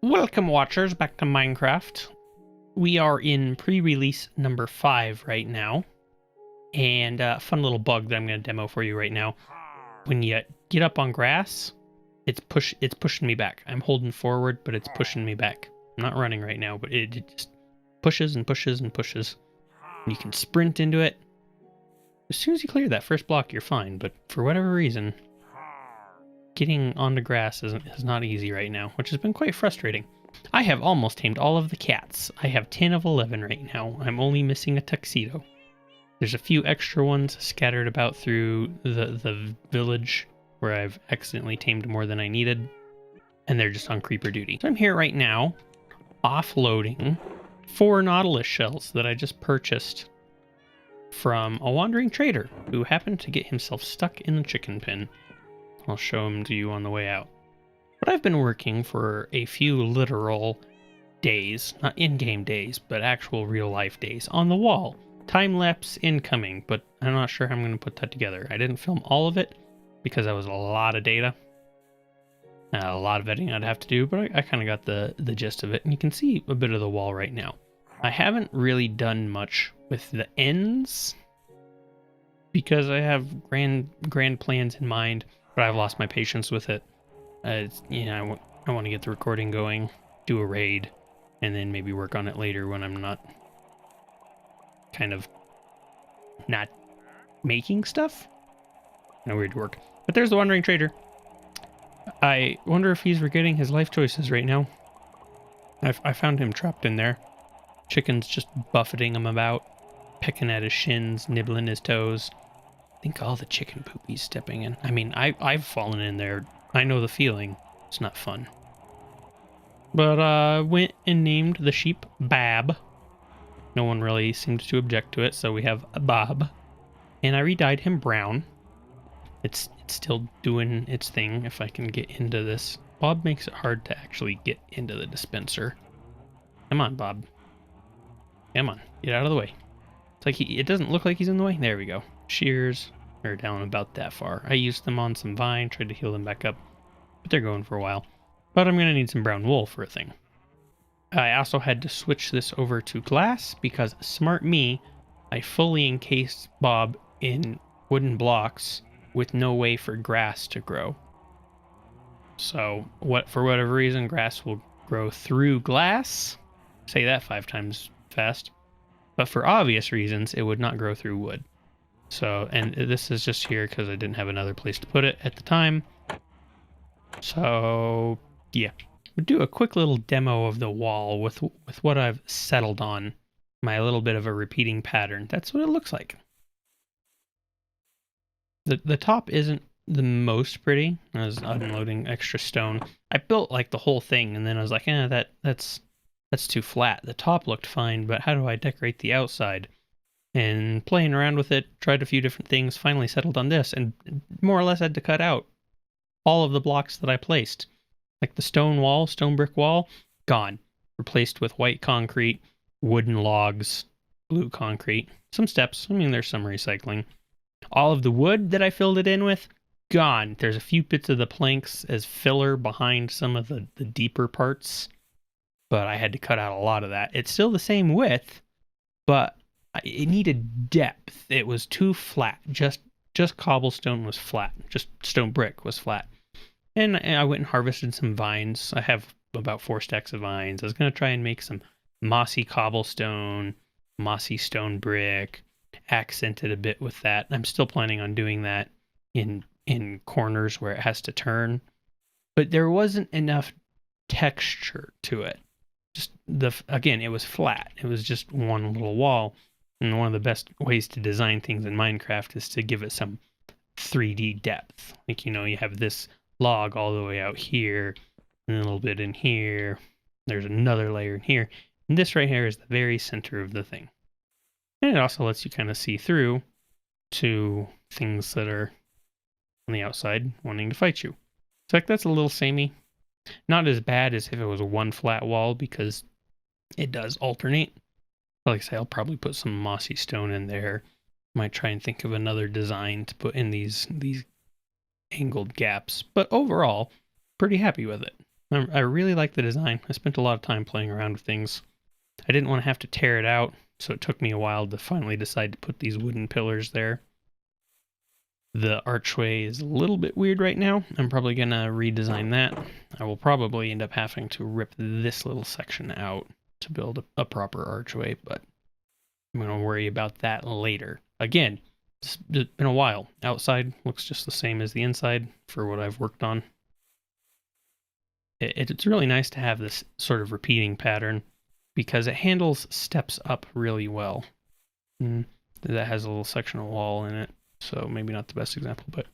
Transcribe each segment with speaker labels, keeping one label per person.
Speaker 1: Welcome, watchers, back to Minecraft. We are in pre-release number 5 right now, and a fun little bug that I'm going to demo for you right now. When you get up on grass, it's pushing me back. I'm holding forward, but it's pushing me back. I'm not running right now, but it just pushes and pushes and pushes. And you can sprint into it. As soon as you clear that first block, you're fine, but for whatever reason, getting onto grass is not easy right now, which has been quite frustrating. I have almost tamed all of the cats. I have 10 of 11 right now. I'm only missing a tuxedo. There's a few extra ones scattered about through the village where I've accidentally tamed more than I needed, and they're just on creeper duty. So I'm here right now, offloading 4 Nautilus shells that I just purchased from a wandering trader who happened to get himself stuck in the chicken pen. I'll show them to you on the way out. But I've been working for a few literal days, not in-game days, but actual real-life days, on the wall. Time-lapse incoming, but I'm not sure how I'm going to put that together. I didn't film all of it because that was a lot of data. A lot of editing I'd have to do, but I kind of got the gist of it. And you can see a bit of the wall right now. I haven't really done much with the ends because I have grand plans in mind, but I've lost my patience with it. I want to get the recording going, do a raid, and then maybe work on it later when I'm not making stuff. No, weird work. But there's the wandering trader. I wonder if he's regretting his life choices right now. I found him trapped in there. Chickens just buffeting him about, picking at his shins, nibbling his toes. Think all the chicken poop he's stepping in. I mean, I've fallen in there. I know the feeling. It's not fun. But went and named the sheep Bab. No one really seemed to object to it, so we have Bob. And I re-dyed him brown. It's still doing its thing if I can get into this. Bob makes it hard to actually get into the dispenser. Come on, Bob. Come on, get out of the way. It's like it doesn't look like he's in the way. There we go. Shears are down about that far. I used them on some vine, tried to heal them back up, but they're going for a while. But I'm going to need some brown wool for a thing. I also had to switch this over to glass because, smart me, I fully encased Bob in wooden blocks with no way for grass to grow. So, for whatever reason, grass will grow through glass. Say that 5 times fast. But for obvious reasons, it would not grow through wood. So, and this is just here because I didn't have another place to put it at the time. So, yeah. We'll do a quick little demo of the wall with what I've settled on. My little bit of a repeating pattern. That's what it looks like. The top isn't the most pretty. I was unloading extra stone. I built like the whole thing, and then I was like, that's too flat. The top looked fine, but how do I decorate the outside? And playing around with it, tried a few different things, finally settled on this, and more or less had to cut out all of the blocks that I placed. Like the stone brick wall, gone. Replaced with white concrete, wooden logs, blue concrete, some steps. I mean, there's some recycling. All of the wood that I filled it in with, gone. There's a few bits of the planks as filler behind some of the deeper parts, but I had to cut out a lot of that. It's still the same width, but it needed depth. It was too flat. Just cobblestone was flat. Just stone brick was flat. And I went and harvested some vines. I have about 4 stacks of vines. I was going to try and make some mossy cobblestone, mossy stone brick, accented a bit with that. I'm still planning on doing that in corners where it has to turn. But there wasn't enough texture to it. Again, it was flat. It was just one little wall. And one of the best ways to design things in Minecraft is to give it some 3D depth. Like, you have this log all the way out here, and a little bit in here. There's another layer in here. And this right here is the very center of the thing. And it also lets you kind of see through to things that are on the outside wanting to fight you. So like that's a little samey. Not as bad as if it was one flat wall because it does alternate. Like I say, I'll probably put some mossy stone in there. Might try and think of another design to put in these angled gaps. But overall, pretty happy with it. I really like the design. I spent a lot of time playing around with things. I didn't want to have to tear it out, so it took me a while to finally decide to put these wooden pillars there. The archway is a little bit weird right now. I'm probably going to redesign that. I will probably end up having to rip this little section out to build a proper archway, but I'm going to worry about that later. Again, it's been a while. Outside looks just the same as the inside for what I've worked on. It's really nice to have this sort of repeating pattern because it handles steps up really well. That has a little section of wall in it, so maybe not the best example, but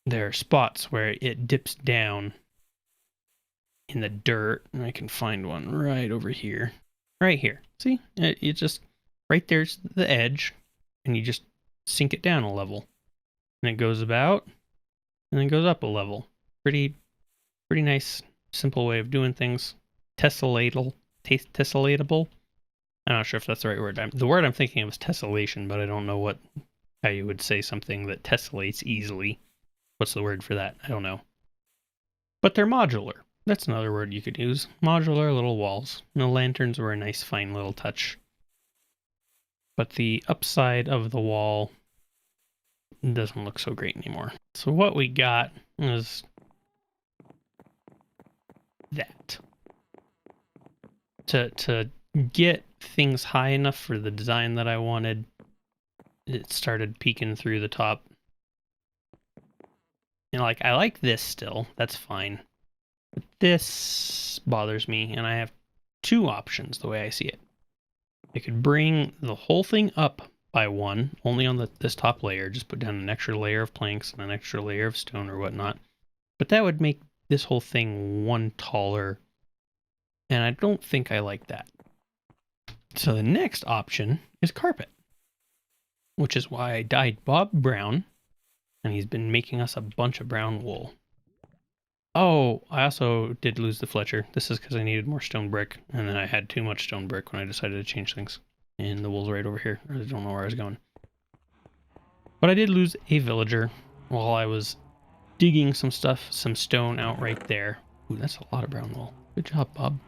Speaker 1: there are spots where it dips down in the dirt, and I can find one right over here. Right here. See? It just, right there's the edge, and you just sink it down a level. And it goes about, and then goes up a level. Pretty nice, simple way of doing things. Tessellatable. I'm not sure if that's the right word. The word I'm thinking of is tessellation, but I don't know how you would say something that tessellates easily. What's the word for that? I don't know. But they're modular. That's another word you could use. Modular little walls. And the lanterns were a nice, fine little touch. But the upside of the wall doesn't look so great anymore. So what we got is that. To get things high enough for the design that I wanted, it started peeking through the top. And like, I like this still, that's fine. But this bothers me, and I have two options the way I see it. I could bring the whole thing up by one, only on this top layer, just put down an extra layer of planks and an extra layer of stone or whatnot. But that would make this whole thing one taller, and I don't think I like that. So the next option is carpet, which is why I dyed Bob brown, and he's been making us a bunch of brown wool. Oh, I also did lose the Fletcher. This is because I needed more stone brick, and then I had too much stone brick when I decided to change things. And the wool's right over here. I don't know where I was going. But I did lose a villager while I was digging some stone out right there. Ooh, that's a lot of brown wool. Good job, Bob.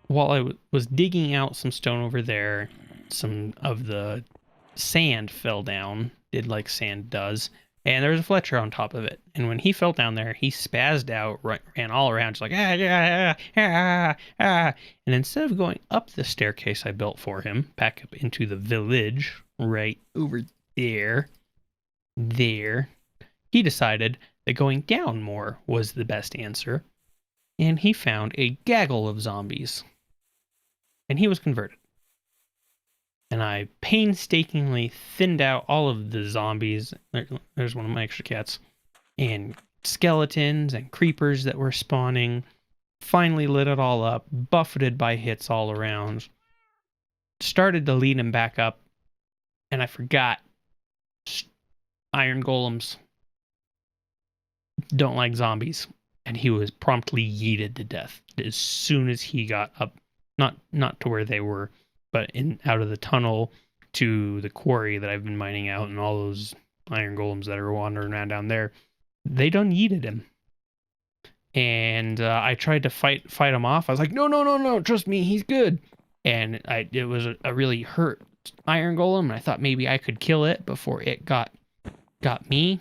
Speaker 1: While I was digging out some stone over there, some of the sand fell down, did like sand does, and there was a Fletcher on top of it. And when he fell down there, he spazzed out, ran all around, just like, And instead of going up the staircase I built for him, back up into the village, right over there, he decided that going down more was the best answer, and he found a gaggle of zombies. And he was converted. And I painstakingly thinned out all of the zombies. There's one of my extra cats. And skeletons and creepers that were spawning. Finally lit it all up, buffeted by hits all around. Started to lead him back up. And I forgot. Iron golems don't like zombies. And he was promptly yeeted to death as soon as he got up. Not to where they were, but out of the tunnel to the quarry that I've been mining out, and all those iron golems that are wandering around down there, they done yeeted him. And I tried to fight him off. I was like, no, trust me, he's good. And it was a really hurt iron golem, and I thought maybe I could kill it before it got me.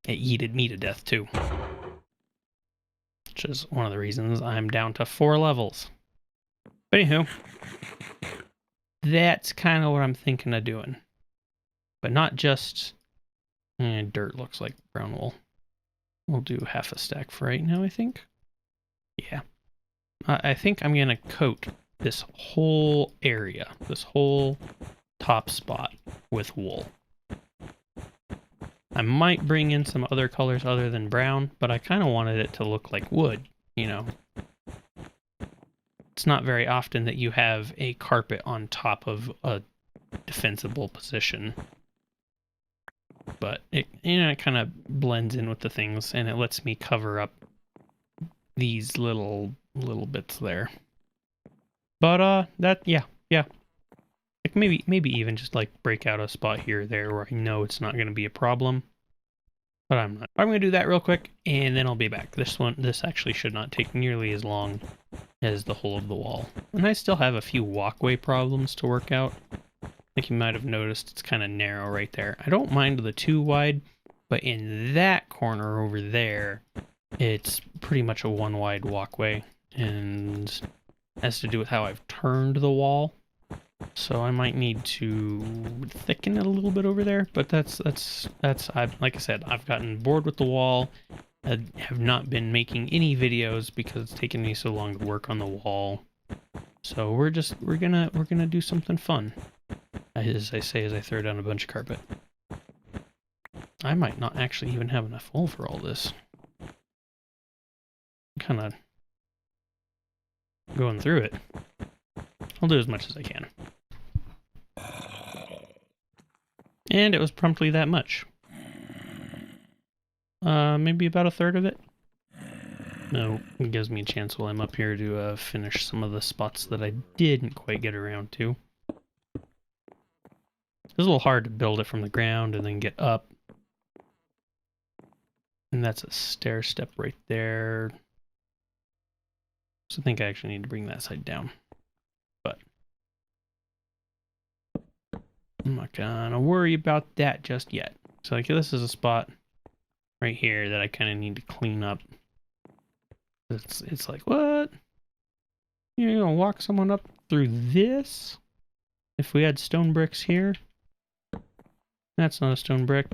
Speaker 1: It yeeted me to death too. Which is one of the reasons I'm down to 4 levels. But anywho, that's kind of what I'm thinking of doing. But not just... dirt looks like brown wool. We'll do half a stack for right now, I think. Yeah. I think I'm going to coat this whole area, this whole top spot with wool. I might bring in some other colors other than brown, but I kind of wanted it to look like wood, you know. It's not very often that you have a carpet on top of a defensible position. But it kind of blends in with the things, and it lets me cover up these little bits there. But yeah. Like maybe even just like break out a spot here or there where I know it's not going to be a problem. But I'm not. I'm going to do that real quick, and then I'll be back. This actually should not take nearly as long as the whole of the wall. And I still have a few walkway problems to work out. I think you might have noticed it's kind of narrow right there. I don't mind the too wide, but in that corner over there, it's pretty much a one wide walkway, and it has to do with how I've turned the wall. So I might need to thicken it a little bit over there, but that's like I said, I've gotten bored with the wall. I have not been making any videos because it's taken me so long to work on the wall. So we're gonna do something fun. As I say, as I throw down a bunch of carpet. I might not actually even have enough wool for all this. Kind of going through it. I'll do as much as I can. And it was promptly that much. Maybe about a third of it. No, it gives me a chance while I'm up here to finish some of the spots that I didn't quite get around to. It's a little hard to build it from the ground and then get up. And that's a stair step right there. So I think I actually need to bring that side down. But I'm not gonna worry about that just yet. So like this is a spot right here that I kind of need to clean up. It's like, what? You're gonna walk someone up through this? If we had stone bricks here? That's not a stone brick.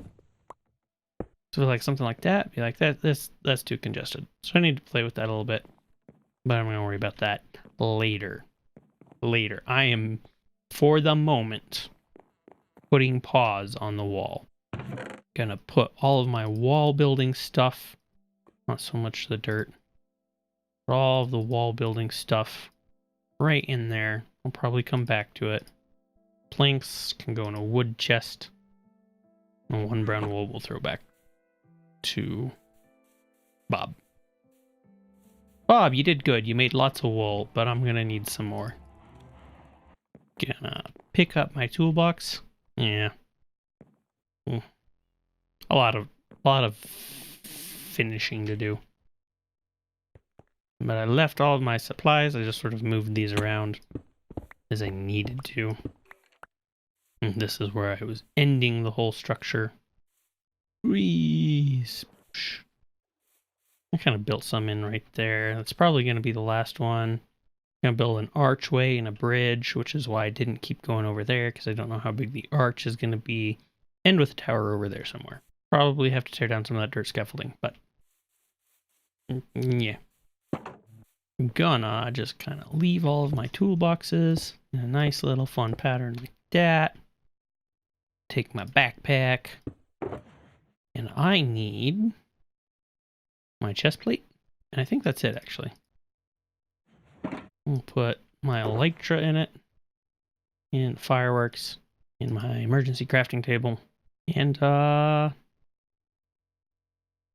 Speaker 1: So like something like that, be like that, that's too congested. So I need to play with that a little bit. But I'm gonna worry about that later. Later. I am, for the moment, putting pause on the wall. Gonna put all of my wall building stuff, not so much the dirt, but all of the wall building stuff right in there. I'll probably come back to it. Planks can go in a wood chest. And one brown wool we'll throw back to Bob. Bob, you did good. You made lots of wool, but I'm gonna need some more. Gonna pick up my toolbox. Yeah. A lot of finishing to do. But I left all of my supplies. I just sort of moved these around as I needed to. And this is where I was ending the whole structure. I kind of built some in right there. That's probably going to be the last one. I'm going to build an archway and a bridge, which is why I didn't keep going over there, because I don't know how big the arch is going to be. End with a tower over there somewhere. Probably have to tear down some of that dirt scaffolding, but yeah. I'm gonna just kind of leave all of my toolboxes in a nice little fun pattern like that. Take my backpack. And I need my chest plate. And I think that's it, actually. We'll put my elytra in it. And fireworks. And my emergency crafting table. And,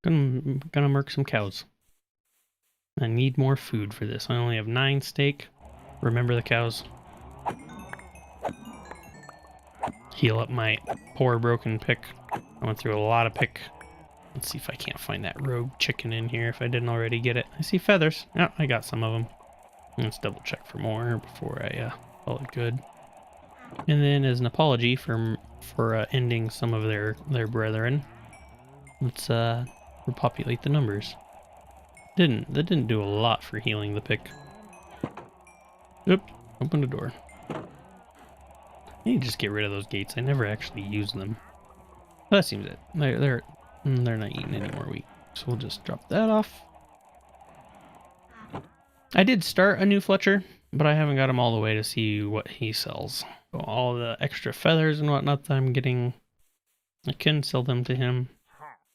Speaker 1: gonna murk some cows. I need more food for this. I only have 9 steak. Remember the cows. Heal up my poor broken pick. I went through a lot of pick. Let's see if I can't find that rogue chicken in here if I didn't already get it. I see feathers. Oh, I got some of them. Let's double check for more before I call it good. And then as an apology for ending some of their brethren, let's repopulate the numbers. That didn't do a lot for healing the pick. Oop, open the door. I need to just get rid of those gates. I never actually use them. Well, that seems it. They're not eating any more wheat. So we'll just drop that off. I did start a new Fletcher, but I haven't got him all the way to see what he sells. So all the extra feathers and whatnot that I'm getting, I can sell them to him.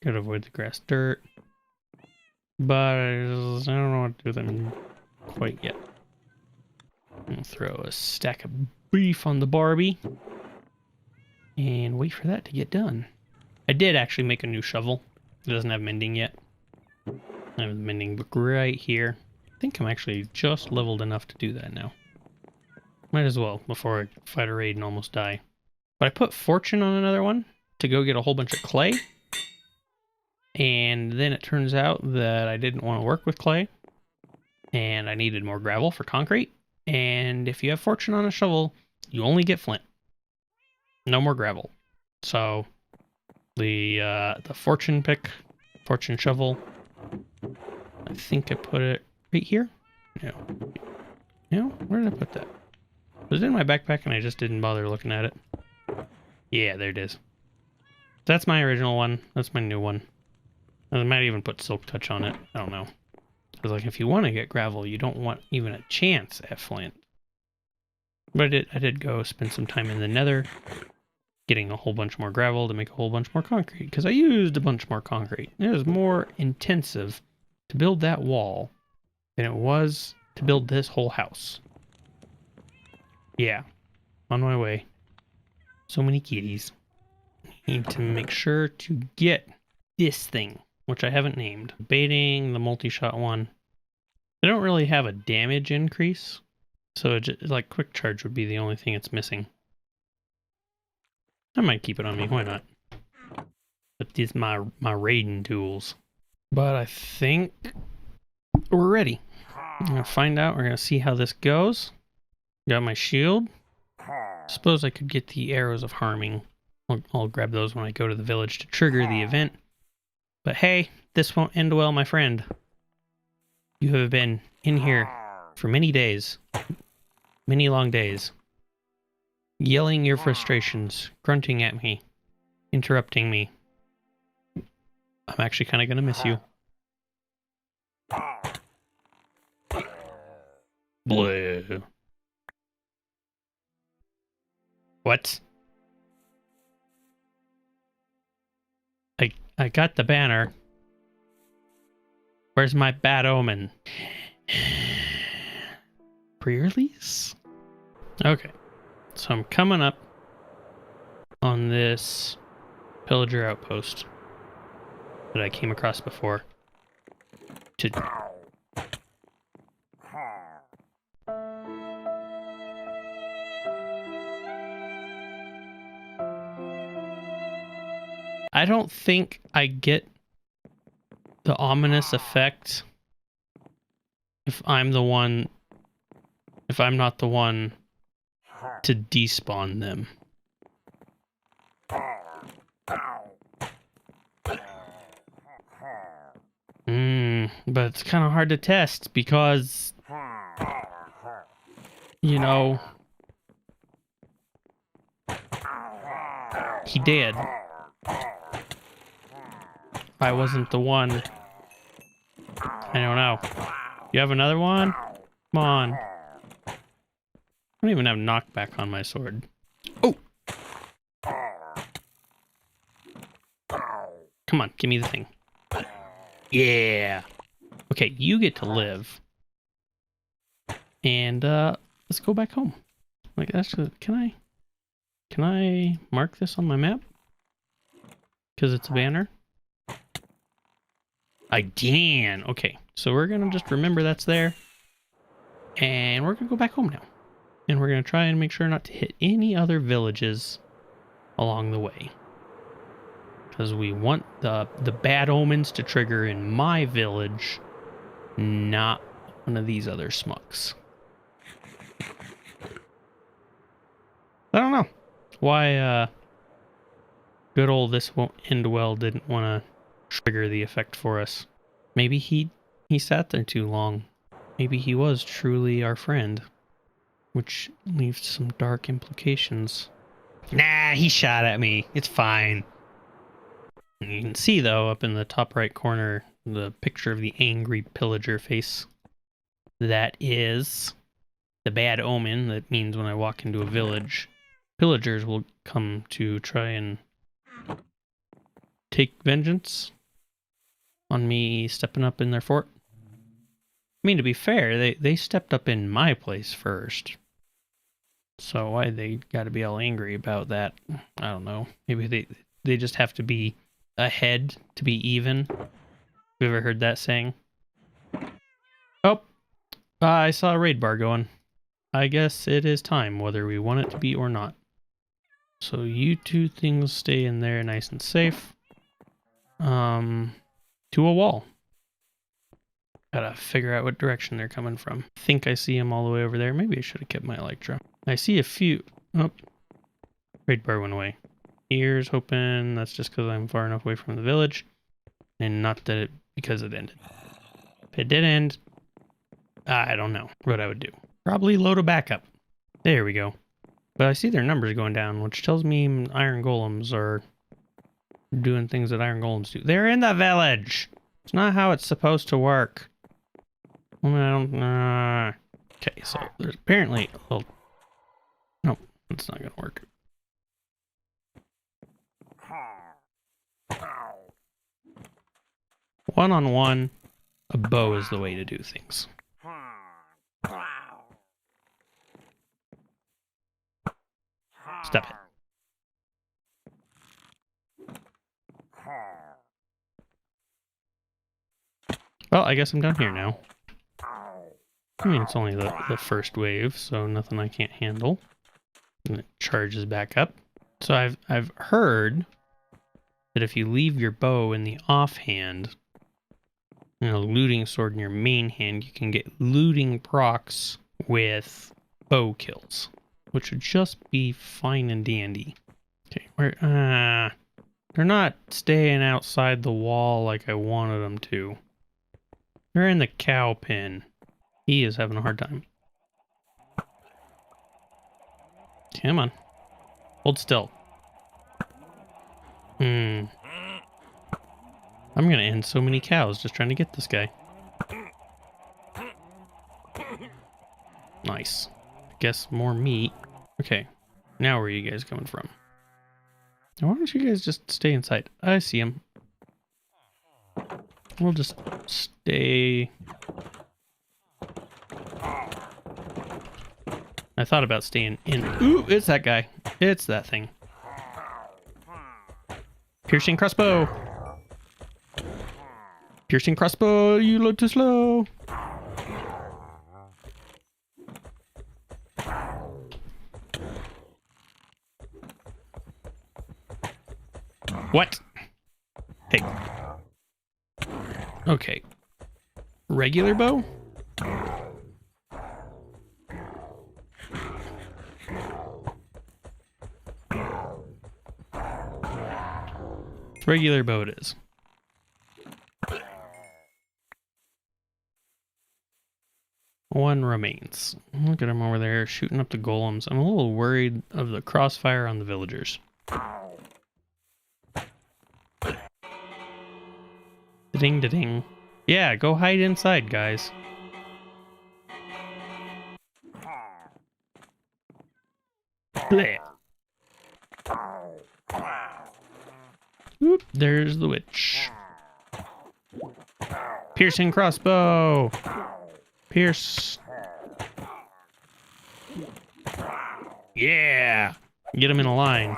Speaker 1: Could avoid the grass dirt. But I don't know what to do with them quite yet. I'll throw a stack of beef on the Barbie. And wait for that to get done. I did actually make a new shovel. It doesn't have mending yet. I have the mending book right here. I think I'm actually just leveled enough to do that now. Might as well before I fight a raid and almost die. But I put fortune on another one to go get a whole bunch of clay. And then it turns out that I didn't want to work with clay, and I needed more gravel for concrete. And if you have fortune on a shovel, you only get flint. No more gravel. So the fortune shovel, I think I put it right here. No, where did I put that? It was in my backpack and I just didn't bother looking at it. Yeah, there it is. That's my original one. That's my new one. I might even put silk touch on it. I don't know. Because like if you want to get gravel, you don't want even a chance at flint. But I did go spend some time in the Nether, getting a whole bunch more gravel to make a whole bunch more concrete. Because I used a bunch more concrete. It was more intensive to build that wall than it was to build this whole house. Yeah, on my way. So many kitties. Need to make sure to get this thing, which I haven't named. Baiting the multi-shot one. They don't really have a damage increase, so like quick charge would be the only thing it's missing. I might keep it on me, why not? But these my raiding tools. But I think we're ready. I'm gonna find out. We're gonna see how this goes. Got my shield. Suppose I could get the arrows of harming. I'll grab those when I go to the village to trigger the event. But hey, this won't end well, my friend. You have been in here for many days. Many long days. Yelling your frustrations, grunting at me, interrupting me. I'm actually kind of gonna miss you. Blue. What? I got the banner. Where's my bad omen? Pre-release? Okay. So I'm coming up on this pillager outpost that I came across before to I don't think I get the ominous effect if I'm not the one to despawn them. But it's kind of hard to test because, you know, he did. I wasn't the one. I don't know. You have another one? Come on. I don't even have knockback on my sword. Oh! Come on, give me the thing. Yeah! Okay, you get to live. And, let's go back home. Like, that's just, can I mark this on my map? Because it's a banner? I can. Okay, so we're gonna just remember that's there. And we're gonna go back home now. And we're gonna try and make sure not to hit any other villages along the way. Because we want the bad omens to trigger in my village, not one of these other smucks. I don't know why good old This Won't End Well didn't want to trigger the effect for us. Maybe he sat there too long. Maybe he was truly our friend, which leaves some dark implications. Nah, he shot at me. It's fine. You can see, though, up in the top right corner, the picture of the angry pillager face. That is the bad omen. That means when I walk into a village, pillagers will come to try and take vengeance on me stepping up in their fort. I mean, to be fair, they stepped up in my place first. So why they gotta be all angry about that? I don't know. Maybe they just have to be ahead to be even. Have you ever heard that saying? Oh, I saw a raid bar going. I guess it is time, whether we want it to be or not. So you two things stay in there nice and safe. to a wall. Gotta figure out what direction they're coming from. I think I see them all the way over there. Maybe I should have kept my Electro. I see a few. Oh, raid bar went away. Here's hoping that's just because I'm far enough away from the village, and not that it because it ended. If it did end, I don't know what I would do. Probably load a backup. There we go. But I see their numbers going down, which tells me iron golems are doing things that iron golems do. They're in the village. It's not how it's supposed to work. Well, okay, so there's apparently a little... No, it's not gonna work. One-on-one, a bow is the way to do things. Stop it. Well, I guess I'm down here now. I mean, it's only the first wave, so nothing I can't handle. And it charges back up. So I've heard that if you leave your bow in the offhand and a looting sword in your main hand, you can get looting procs with bow kills, which would just be fine and dandy. Okay, where they're not staying outside the wall like I wanted them to. They're in the cow pen. He is having a hard time. Come on. Hold still. I'm gonna end so many cows just trying to get this guy. Nice. I guess more meat. Okay. Now where are you guys coming from? Why don't you guys just stay inside? I see him. We'll just stay... I thought about staying in. Ooh, it's that guy. It's that thing. Piercing crossbow. Piercing crossbow, you load too slow. What? Hey. Okay. Regular bow? Regular bow it is. One remains. Look at him over there shooting up the golems. I'm a little worried of the crossfire on the villagers. Ding da ding. Yeah, go hide inside, guys. Blech. Oop, there's the witch. Piercing crossbow. Pierce. Yeah. Get him in a line.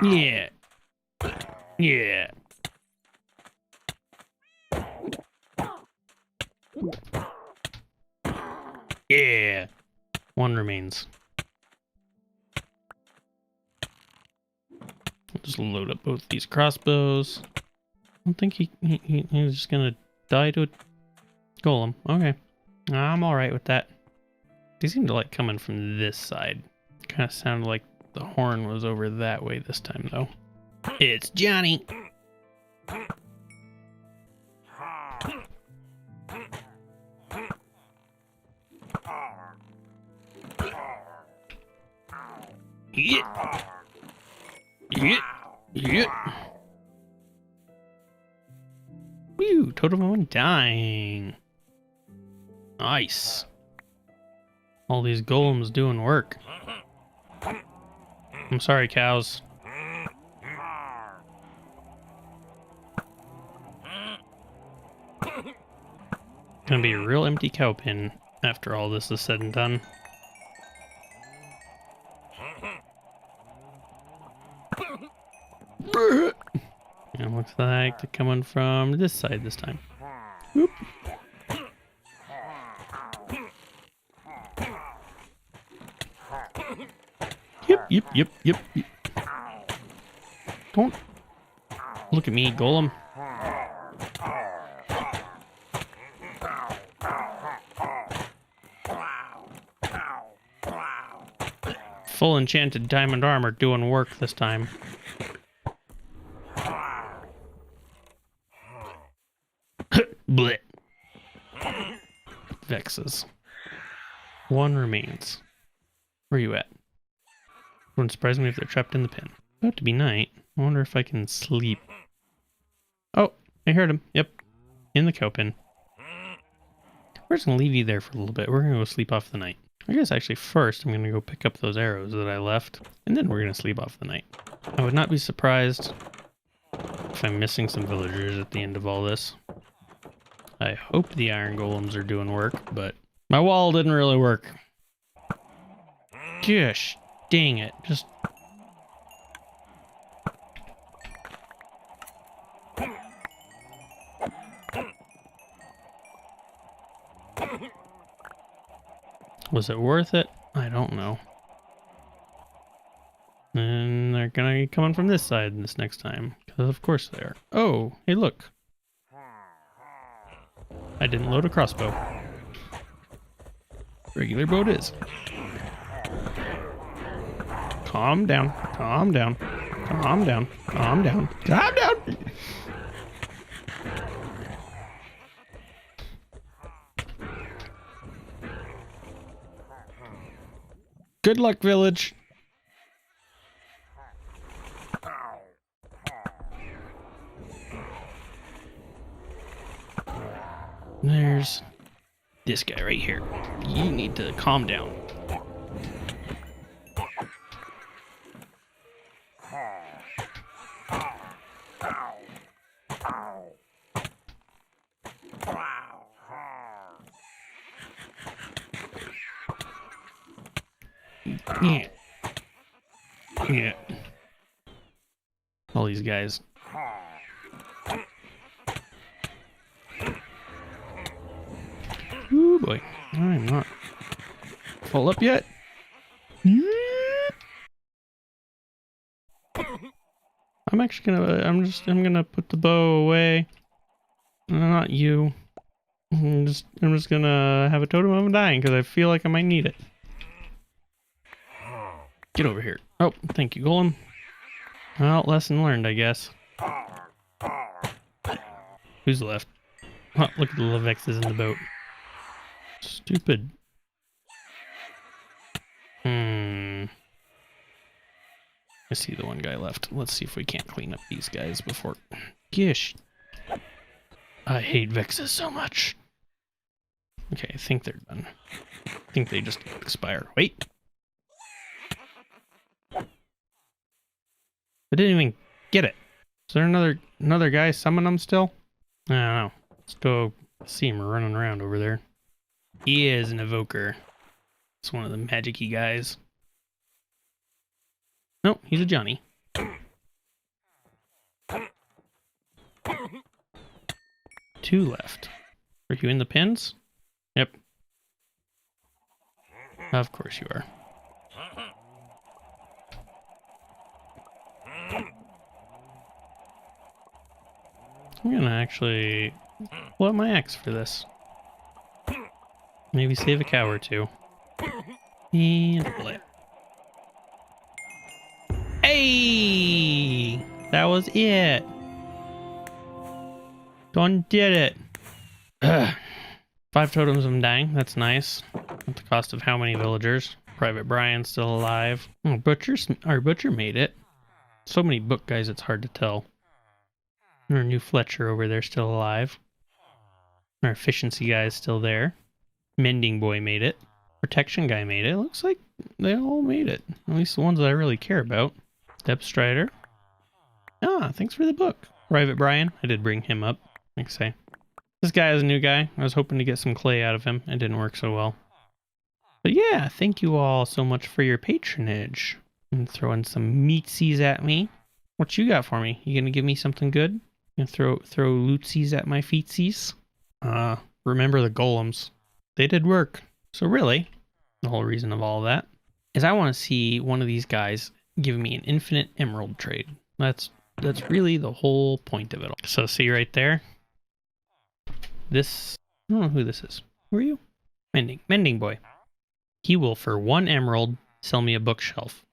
Speaker 1: Yeah. Yeah. Yeah. One remains. Just load up both these crossbows. I don't think he's just gonna die to a golem. Okay. I'm alright with that. He seemed to like coming from this side. Kind of sounded like the horn was over that way this time, though. It's Johnny! Yeah. Yeah. Yeah. Whew, totem of one dying. Nice. All these golems doing work. I'm sorry, cows. Gonna be a real empty cow pen after all this is said and done. It looks like they're coming from this side this time. Whoop. Yep. Don't look at me, golem. Full enchanted diamond armor doing work this time. Blech. Vexes. One remains. Where are you at? Wouldn't surprise me if they're trapped in the pen. About to be night. I wonder if I can sleep. Oh, I heard him. Yep. In the cow pen. We're just gonna leave you there for a little bit. We're gonna go sleep off the night. I guess actually first I'm gonna go pick up those arrows that I left, and then we're gonna sleep off the night. I would not be surprised if I'm missing some villagers at the end of all this. I hope the iron golems are doing work, but my wall didn't really work. Gosh, dang it. Just... Was it worth it? I don't know. And they're gonna be coming from this side this next time. Because of course they are. Oh, hey look. I didn't load a crossbow. Regular bow it is. Calm down. Calm down. Calm down. Calm down. Calm down! Good luck, village. There's this guy right here. You need to calm down. Yeah. Yeah. All these guys. Ooh boy. I'm not full up yet. I'm actually gonna I'm gonna put the bow away. Not you. I'm just gonna have a totem of dying because I feel like I might need it. Get over here. Oh, thank you, golem. Well, lesson learned, I guess. Who's left? Oh, look at the Levexes in the boat. Stupid. I see the one guy left. Let's see if we can't clean up these guys before... Gish. I hate Vexes so much. Okay, I think they're done. I think they just expire. Wait. I didn't even get it. Is there another guy summon them still? I don't know. Still see him running around over there. He is an evoker. It's one of the magic-y guys. No, he's a Johnny. Two left. Are you in the pins? Yep. Of course you are. I'm gonna actually pull out my axe for this. Maybe save a cow or two. And play. Hey! That was it! Done did it! Ugh. 5 totems of dying, that's nice. At the cost of how many villagers? Private Brian's still alive. Oh, our butcher made it. So many book guys, it's hard to tell. Our new Fletcher over there still alive. Our efficiency guy is still there. Mending boy made it. Protection guy made it. Looks like they all made it. At least the ones that I really care about. Depth Strider. Ah, thanks for the book. Private Brian. I did bring him up. Like I say. This guy is a new guy. I was hoping to get some clay out of him. It didn't work so well. But yeah, thank you all so much for your patronage. And throwing some meatsies at me. What you got for me? You gonna give me something good? You gonna throw lootsies at my feetsies? Remember the golems. They did work. So really, the whole reason of all that is I want to see one of these guys give me an infinite emerald trade. That's really the whole point of it all. So see right there? This, I don't know who this is. Who are you? Mending boy. He will, for 1 emerald, sell me a bookshelf,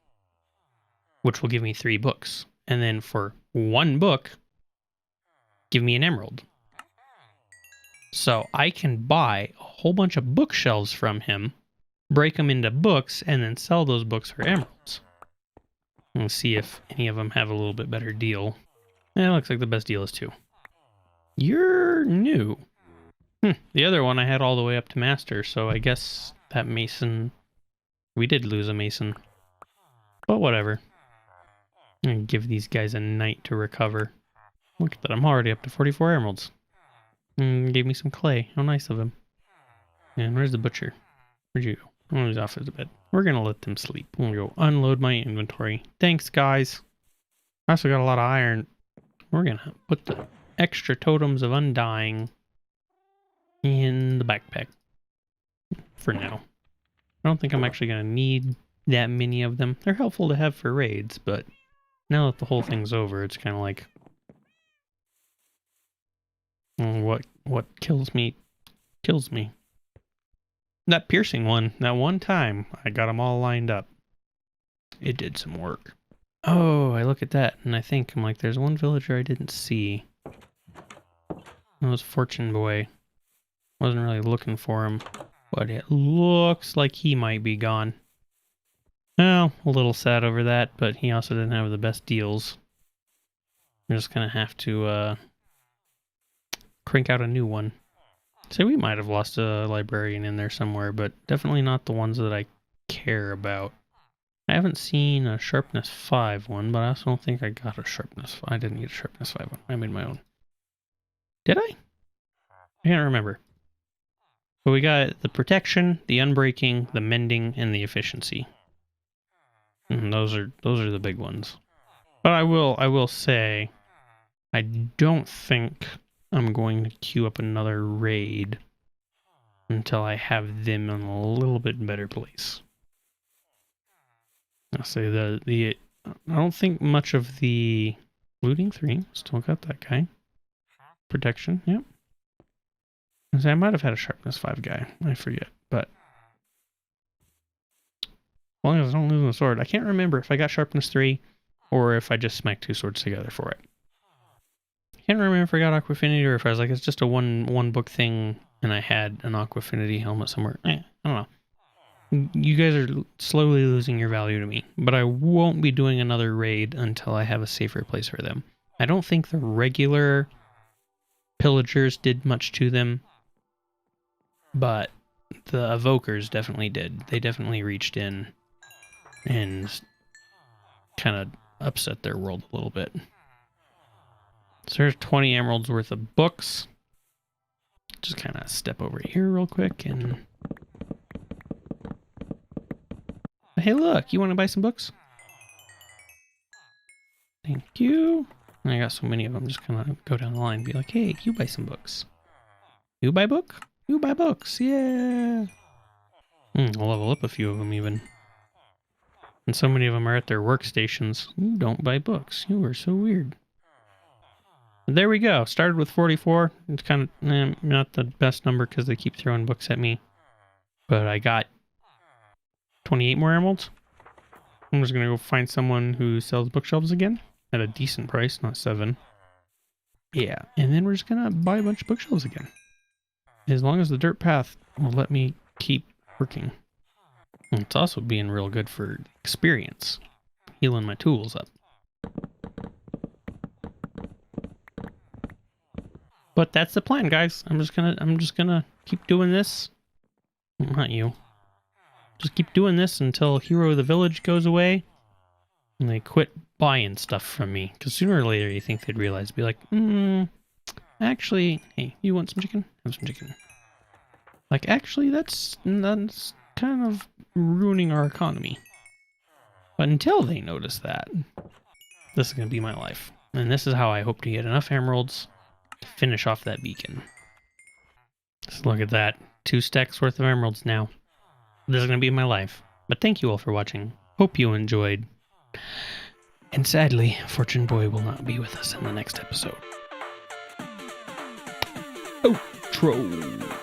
Speaker 1: which will give me 3 books. And then for 1 book, give me an emerald. So I can buy a whole bunch of bookshelves from him, break them into books, and then sell those books for emeralds. And see if any of them have a little bit better deal. It looks like the best deal is 2. You're new. The other one I had all the way up to master, so I guess that mason... We did lose a mason. But whatever. I'm gonna give these guys a night to recover. Look at that, I'm already up to 44 emeralds. Gave me some clay. How nice of him. And where's the butcher? Where'd you go? Oh, he's off his bed. We're gonna let them sleep. I'm gonna go unload my inventory. Thanks, guys. I also got a lot of iron. We're gonna put the extra totems of undying in the backpack. For now. I don't think I'm actually gonna need that many of them. They're helpful to have for raids, but now that the whole thing's over, it's kind of like... What kills me, kills me. That piercing one, that one time, I got them all lined up. It did some work. Oh, I look at that, and I think, I'm like, there's one villager I didn't see. That was Fortune Boy. Wasn't really looking for him, but it looks like he might be gone. Well, a little sad over that, but he also didn't have the best deals. I'm just gonna have to, crank out a new one. So we might have lost a librarian in there somewhere, but definitely not the ones that I care about. I haven't seen a sharpness 5 one, but I also don't think I got a sharpness 5. I didn't get a sharpness 5 one. I made my own. Did I? I can't remember. But we got the protection, the unbreaking, the mending, and the efficiency. And those are the big ones. But I will say, I don't think I'm going to queue up another raid until I have them in a little bit better place. I'll say I don't think much of the looting 3. Still got that guy. Protection, yep. I might have had a sharpness 5 guy. I forget, but as long as I don't lose the sword. I can't remember if I got sharpness 3 or if I just smacked 2 swords together for it. Can't remember if I got Aquafinity or if I was like, it's just a one book thing and I had an Aquafinity helmet somewhere. I don't know. You guys are slowly losing your value to me, but I won't be doing another raid until I have a safer place for them. I don't think the regular pillagers did much to them, but the evokers definitely did. They definitely reached in and kind of upset their world a little bit. So there's 20 emeralds worth of books. Just kind of step over here real quick and... Hey look, you want to buy some books? Thank you. And I got so many of them, just kind of go down the line and be like, hey, you buy some books. You buy book? You buy books, yeah! I'll level up a few of them even. And so many of them are at their workstations. You don't buy books. You are so weird. There we go. Started with 44. It's kind of not the best number because they keep throwing books at me. But I got 28 more emeralds. I'm just going to go find someone who sells bookshelves again at a decent price, not 7. Yeah, and then we're just going to buy a bunch of bookshelves again. As long as the dirt path will let me keep working. And it's also being real good for experience. Healing my tools up. But that's the plan, guys. I'm just gonna keep doing this. Not you. Just keep doing this until Hero of the Village goes away. And they quit buying stuff from me. Because sooner or later you think they'd realize, be like, actually, hey, you want some chicken? Have some chicken. Like, actually, that's kind of ruining our economy. But until they notice that, this is going to be my life. And this is how I hope to get enough emeralds to finish off that beacon. Just look at that. 2 stacks worth of emeralds now. This is going to be my life. But thank you all for watching. Hope you enjoyed. And sadly, Fortune Boy will not be with us in the next episode. Outro.